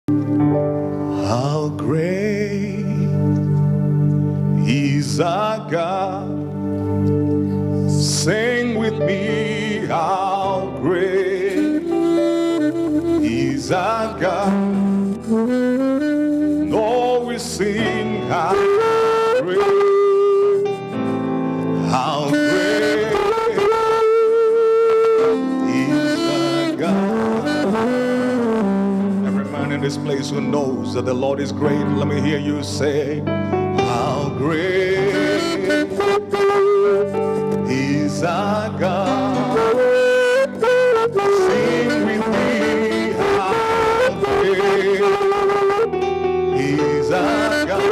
How great is our God? Sing with me, how great is our God? Oh, we sing, how great, how great is our God. Every man in this place who knows that the Lord is great, let me hear you say, how great is our God. Sing with me, how great is our God.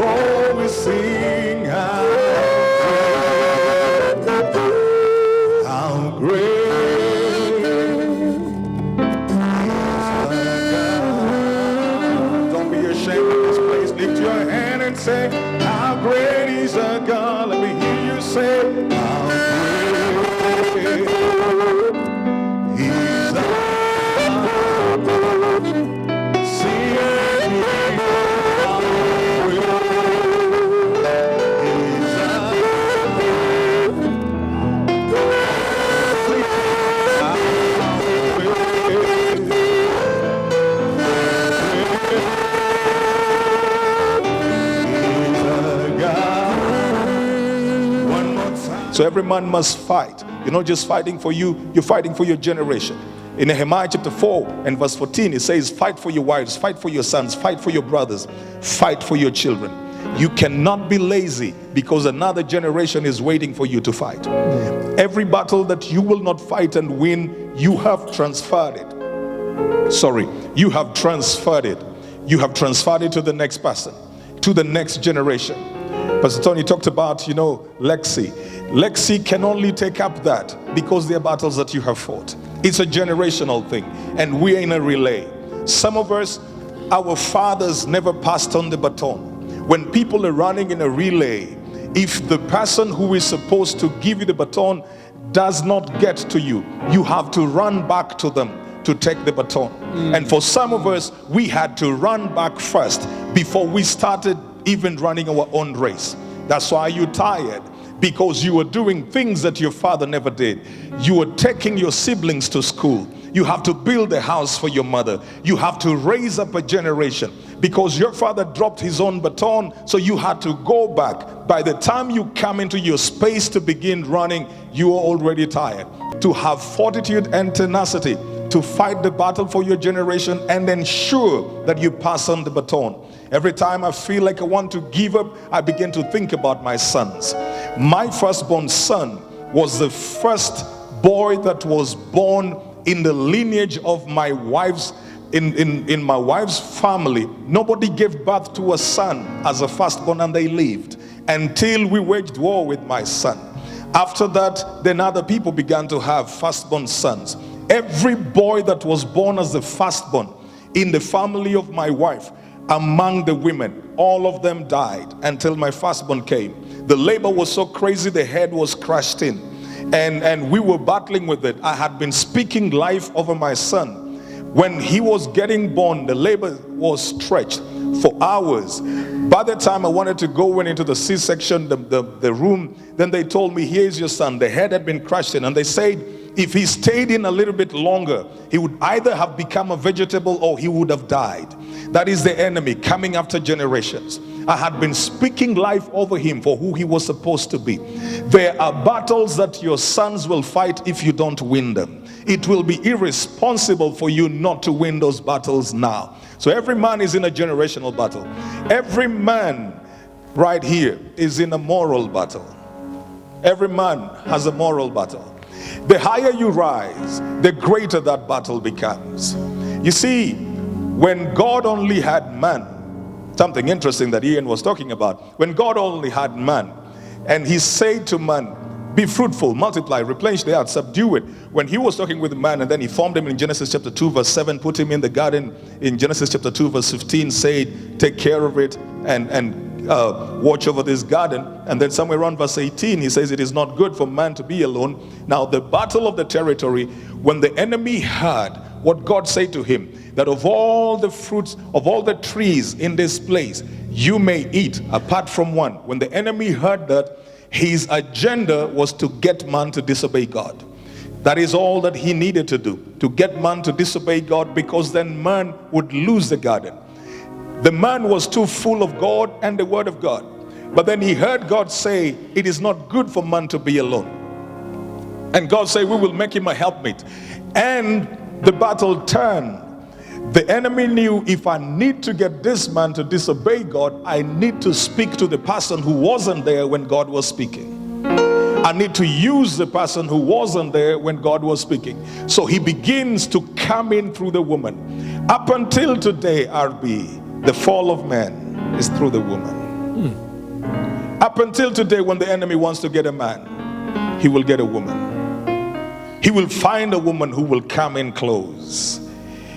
Oh, we sing, how great is our God. Don't be ashamed of this place. Lift your hand and say, how great is our God. Let me hear you say, how great is our God. Sing with me, how great is our So every man must fight. You're not just fighting for you, you're fighting for your generation. In Nehemiah chapter 4 and verse 14, it says, fight for your wives, fight for your sons, fight for your brothers, fight for your children. You cannot be lazy because another generation is waiting for you to fight. Every battle that you will not fight and win, you have transferred it. You have transferred it. You have transferred it to the next person, to the next generation. Pastor Tony talked about, Lexi. Lexi can only take up that because they are battles that you have fought. It's a generational thing, and we are in a relay. Some of us, our fathers never passed on the baton. When people are running in a relay, if the person who is supposed to give you the baton does not get to you, you have to run back to them to take the baton. And for some of us, we had to run back first before we started even running our own race. That's why you're tired, because you were doing things that your father never did. You were taking your siblings to school. You have to build a house for your mother. You have to raise up a generation because your father dropped his own baton, so you had to go back. By the time you come into your space to begin running, you are already tired. To have fortitude and tenacity to fight the battle for your generation and ensure that you pass on the baton. Every time I feel like I want to give up, I begin to think about my sons. My firstborn son was the first boy that was born in the lineage of my wife's, in my wife's family. Nobody gave birth to a son as a firstborn, and they lived until we waged war with my son. After that, then other people began to have firstborn sons. Every boy that was born as the firstborn in the family of my wife, among the women, all of them died until my firstborn came. The labor was so crazy, the head was crushed in, and we were battling with it. I had been speaking life over my son. When he was getting born, the labor was stretched for hours. By the time I wanted to go into the C-section, the room, then they told me, here's your son. The head had been crushed in, and they said if he stayed in a little bit longer, he would either have become a vegetable or he would have died. That is the enemy coming after generations. I had been speaking life over him for who he was supposed to be. There are battles that your sons will fight if you don't win them. It will be irresponsible for you not to win those battles now. So every man is in a generational battle. Every man right here is in a moral battle. Every man has a moral battle. The higher you rise, the greater that battle becomes. You see, when God only had man, something interesting that Ian was talking about, when God only had man, and he said to man, be fruitful, multiply, replenish the earth, subdue it. When he was talking with man, and then he formed him in Genesis chapter 2 verse 7, put him in the garden in Genesis chapter 2 verse 15, said take care of it and watch over this garden. And then somewhere around verse 18 he says it is not good for man to be alone. Now the battle of the territory, when the enemy heard what God said to him, that of all the fruits, of all the trees in this place, you may eat apart from one. When the enemy heard that, his agenda was to get man to disobey God. That is all that he needed to do, to get man to disobey God, because then man would lose the garden. The man was too full of God and the word of God. But then he heard God say, it is not good for man to be alone. And God said, we will make him a helpmate. And the battle turned. The enemy knew, if I need to get this man to disobey God, I need to speak to the person who wasn't there when God was speaking. I need to use the person who wasn't there when God was speaking. So he begins to come in through the woman. Up until today, RB, the fall of man is through the woman. Up until today, when the enemy wants to get a man, he will get a woman. He will find a woman who will come in close.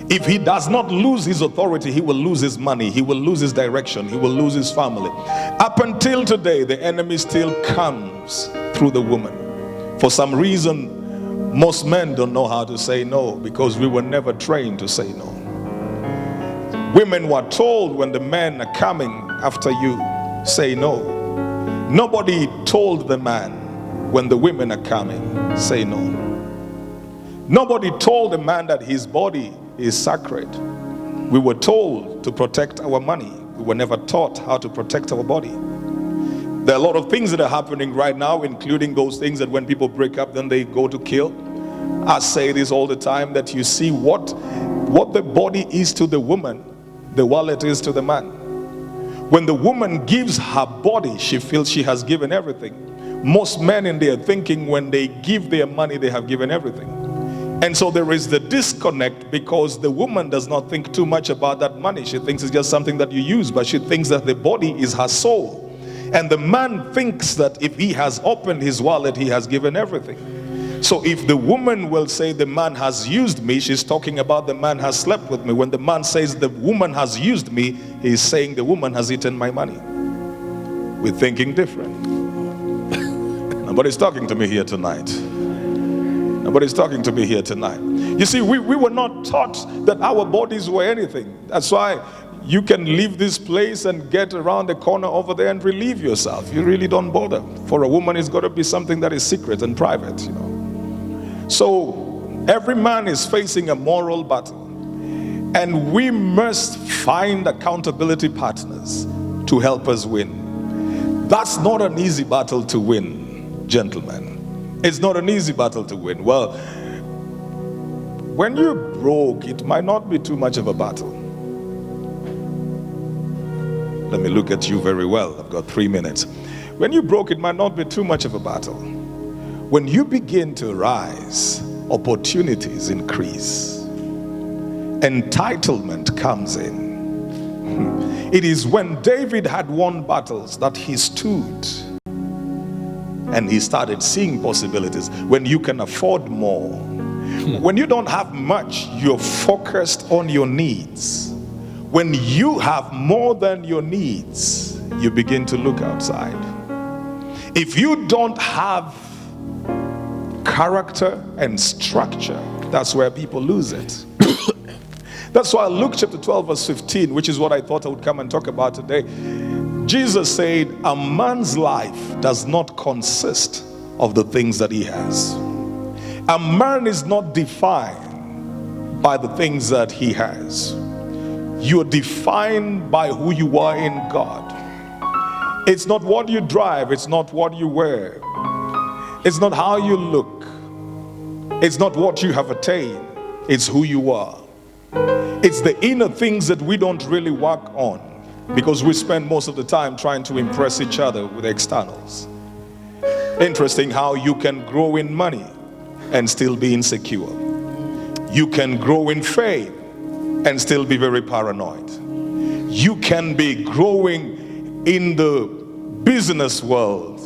If he does not lose his authority, he will lose his money, he will lose his direction, he will lose his family. Up until today, the enemy still comes through the woman. For some reason, most men don't know how to say no, because we were never trained to say no. Women were told, when the men are coming after you, say no. Nobody told the man, when the women are coming, say no. Nobody told the man that his body is sacred. We were told to protect our money. We were never taught how to protect our body. There are a lot of things that are happening right now, including those things that when people break up, then they go to kill. I say this all the time, that you see what the body is to the woman, the wallet is to the man. When the woman gives her body, she feels she has given everything. Most men in their thinking, when they give their money, they have given everything. And so there is the disconnect, because the woman does not think too much about that money. She thinks it's just something that you use, but she thinks that the body is her soul. And the man thinks that if he has opened his wallet, he has given everything. So if the woman will say the man has used me, she's talking about the man has slept with me. When the man says the woman has used me, he's saying the woman has eaten my money. We're thinking different. Nobody's talking to me here tonight. Nobody's talking to me here tonight. You see, we were not taught that our bodies were anything. That's why you can leave this place and get around the corner over there and relieve yourself. You really don't bother. For a woman, it's got to be something that is secret and private, you know. So every man is facing a moral battle. And we must find accountability partners to help us win. That's not an easy battle to win, gentlemen. It's not an easy battle to win. Well, when you're broke, it might not be too much of a battle. Let me look at you very well. I've got 3 minutes. When you're broke, it might not be too much of a battle. When you begin to rise, opportunities increase. Entitlement comes in. It is when David had won battles that he stood and he started seeing possibilities. When you can afford more, when you don't have much, you're focused on your needs. When you have more than your needs, you begin to look outside. If you don't have character and structure, that's where people lose it. That's why Luke chapter 12 verse 15, which is what I thought I would come and talk about today. Jesus said, a man's life does not consist of the things that he has. A man is not defined by the things that he has. You're defined by who you are in God. It's not what you drive, it's not what you wear, it's not how you look, it's not what you have attained, it's who you are. It's the inner things that we don't really work on, because we spend most of the time trying to impress each other with externals. Interesting how you can grow in money and still be insecure. You can grow in faith and still be very paranoid. You can be growing in the business world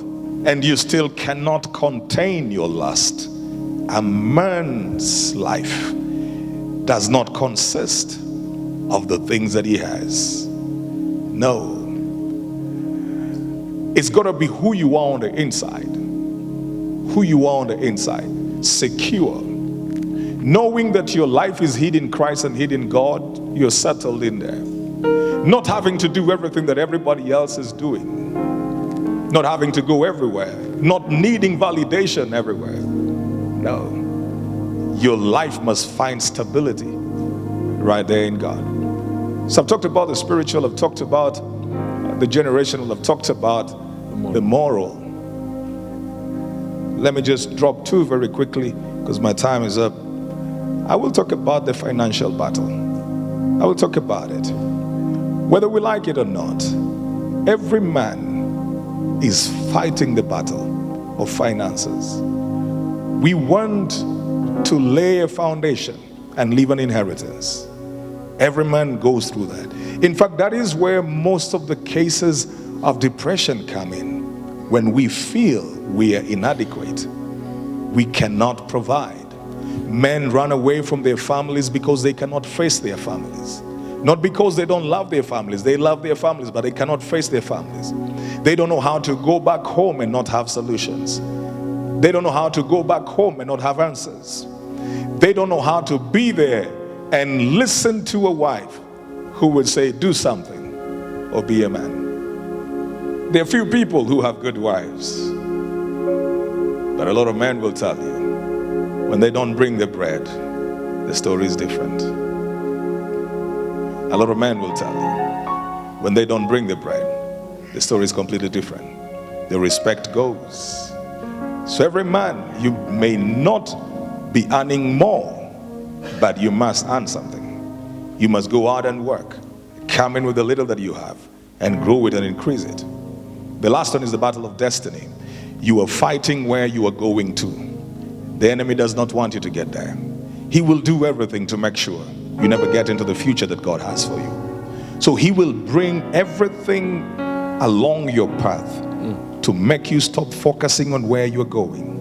and you still cannot contain your lust. A man's life does not consist of the things that he has. No. It's got to be who you are on the inside. Who you are on the inside. Secure. Knowing that your life is hid in Christ and hid in God, you're settled in there. Not having to do everything that everybody else is doing. Not having to go everywhere. Not needing validation everywhere. No. Your life must find stability right there in God. So I've talked about the spiritual, I've talked about the generational, I've talked about the moral. Let me just drop two very quickly because my time is up. I will talk about the financial battle. I will talk about it. Whether we like it or not, every man is fighting the battle of finances. We want to lay a foundation and leave an inheritance. Every man goes through that. In fact, that is where most of the cases of depression come in. When we feel we are inadequate, we cannot provide. Men run away from their families because they cannot face their families. Not because they don't love their families. They love their families, but they cannot face their families. They don't know how to go back home and not have solutions. They don't know how to go back home and not have answers. They don't know how to be there and listen to a wife who would say, do something or be a man. There are few people who have good wives, but a lot of men will tell you, when they don't bring the bread, the story is different. A lot of men will tell you, when they don't bring the bread, the story is completely different. The respect goes. So every man, you may not be earning more, but you must earn something. You must go out and work. Come in with the little that you have and grow it and increase it. The last one is the battle of destiny. You are fighting where you are going to. The enemy does not want you to get there. He will do everything to make sure you never get into the future that God has for you. So he will bring everything along your path to make you stop focusing on where you're going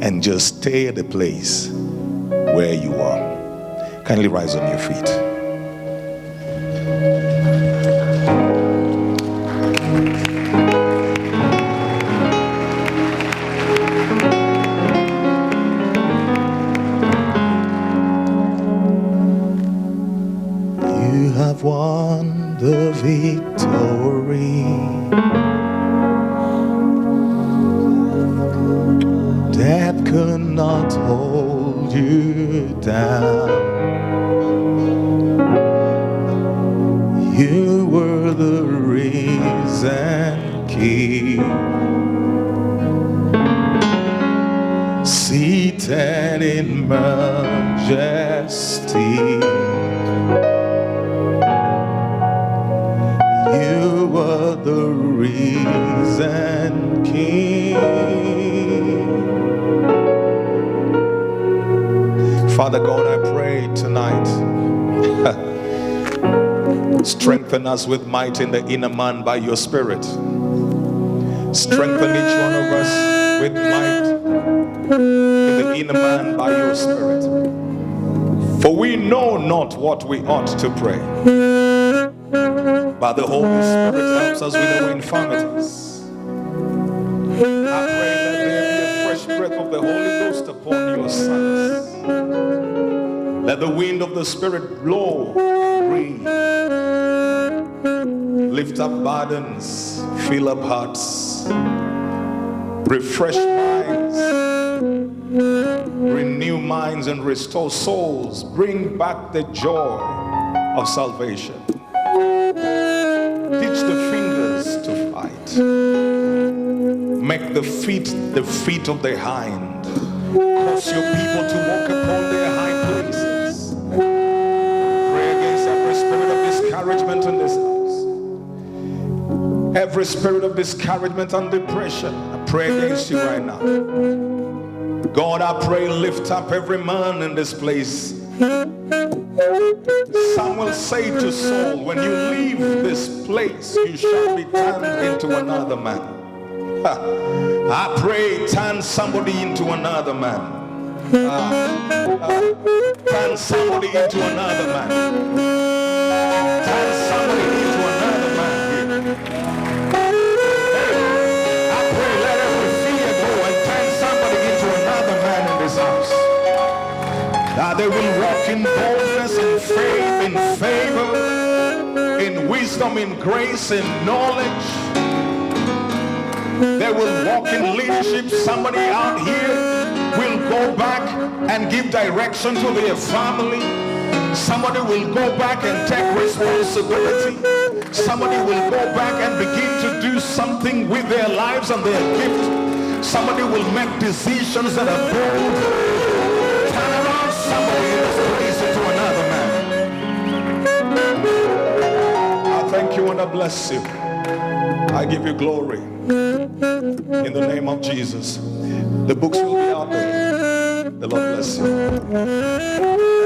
and just stay at the place where you are. Kindly rise on your feet. You have won the victory. Death could not hold you down. You were the risen King, seated in majesty. You were the risen King. Father God, I pray tonight, strengthen us with might in the inner man by your Spirit. Strengthen each one of us with might in the inner man by your Spirit. For we know not what we ought to pray, but the Holy Spirit helps us with our infirmities. I pray that there be a fresh breath of the Holy Ghost upon your sons. Let the wind of the Spirit blow, breathe, lift up burdens, fill up hearts, refresh minds, renew minds and restore souls, bring back the joy of salvation. Teach the fingers to fight. Make the feet of the hind. Cause your people to walk upon their high places. Pray against every spirit of discouragement in this house. Every spirit of discouragement and depression, I pray against you right now. God, I pray, lift up every man in this place. Samuel said to Saul, when you leave this place, you shall be turned into another man. I pray, turn somebody into another man. Turn somebody into another man. Turn somebody into another man here. I pray, let every fear go and turn somebody into another man in this house. They will walk in boldness, in faith, in favor, in wisdom, in grace, in knowledge. They will walk in leadership. Somebody out here will go back and give direction to their family. Somebody will go back and take responsibility. Somebody will go back and begin to do something with their lives and their gift. Somebody will make decisions that are bold. Turn around somebody in this place into another man. I thank you and I bless you. I give you glory. In the name of Jesus. The books will be out there. The Lord bless you.